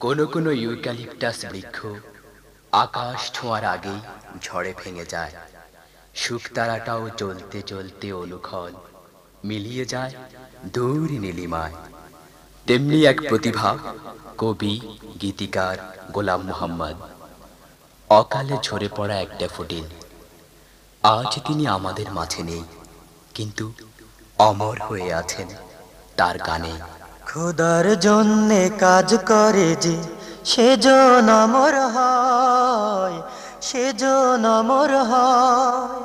কোনো কোনো ইউক্যালিপটাস বৃক্ষ আকাশ ছোঁয়ার আগেই ঝড়ে ভেঙে যায়। শুকতারাটাও চলতে চলতে অনুক্ষণ মিলিয়ে যায় দূর নীলিমায়। তেমনি এক প্রতিভা, কবি, গীতিকার গোলাম মোহাম্মদ, অকালে ঝরে পড়া এক ড্যাফোডিল। আজ তিনি আমাদের মাঝে নেই, কিন্তু অমর হয়ে আছেন তার গানে। খোদার জন্যে কাজ করে যে সেজন অমর হয়, সেজন অমর হয়।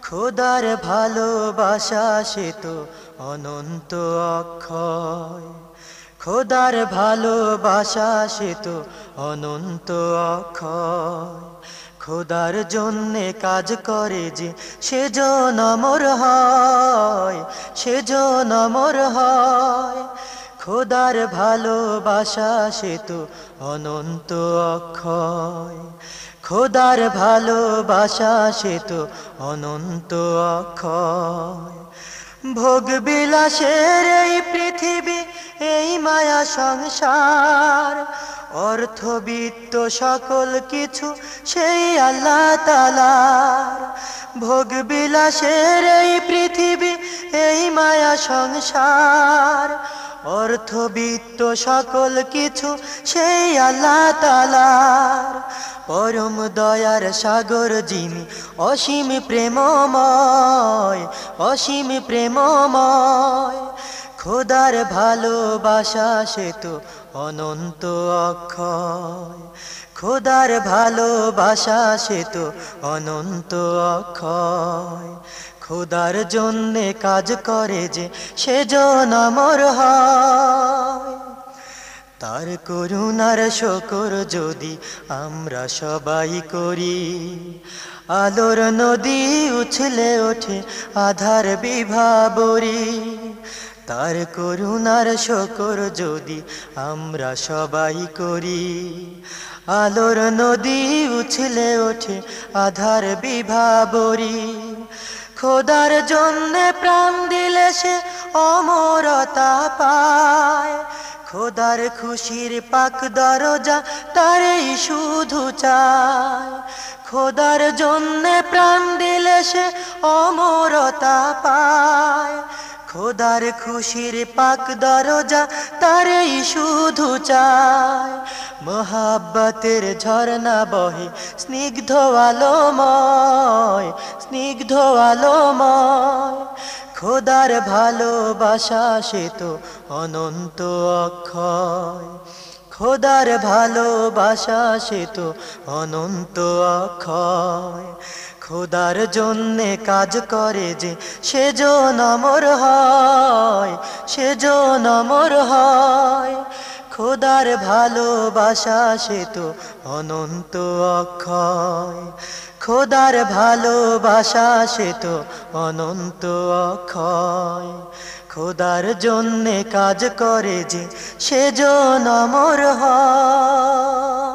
খোদার ভালোবাসা সে তো অনন্ত অক্ষয়, খোদার ভালোবাসা সে তো অনন্ত অক্ষয়। খোদার জন্যে কাজ করে যে সেজন অমর হয়, সেজন অমর হয়। খোদার ভালোবাসা সে তো অনন্ত অক্ষয়, খোদার ভালোবাসা সে তো অনন্ত অক্ষয়। ভোগ বিলাসের এই পৃথিবী, এই মায়া সংসার, অর্থবিত্ত সকল কিছু সেই আল্লাহ তাআলার। ভোগ বিলাসের এই পৃথিবী, এই মায়া সংসার, অর্থবিত্ত সকল কিছু সেই আল্লাহ তাআলার। পরম দয়ার সাগর যিনি, অসীম প্রেমময়, অসীম প্রেমময়। খোদার ভালোবাসা সে তো অনন্ত অক্ষয়, খোদার ভালোবাসা সে তো অনন্ত অক্ষয়। খোদার জন্যে কাজ করে যে সেজন অমর হয়। তার করুণার শকর যদি আমরা সবাই করি, আলোর নদী উছলে ওঠে আধার বিভাবরী। তার করুণার শকর যদি আমরা সবাই করি, আলোর নদী উছলে ওঠে আধার বিভাবরী। খোদার জন্যে প্রাণ দিলে সে অমরতা পায়, খোদার খুশির পাক দরজা তারই শুধু চায়। খোদার জন্যে প্রাণ দিলে সে অমরতা পায়, খোদার খুশির পাক দরজা তারই শুধু চায়। মোহাব্বতের ঝরনা বহে স্নিগ্ধ আলোময়, স্নিগ্ধ আলোময়। খোদার ভালোবাসা সে তো অনন্ত অক্ষয়, খোদার ভালোবাসা সে তো অনন্ত অক্ষয়। খোদার জন্যে কাজ করে যে সেজন অমর হয়, সেজন অমর হয়। খোদার ভালোবাসা সে তো অনন্ত অক্ষয়, খোদার ভালোবাসা সে তো অনন্ত অক্ষয়। খোদার জন্যে কাজ করে যে সেজন অমর হয়।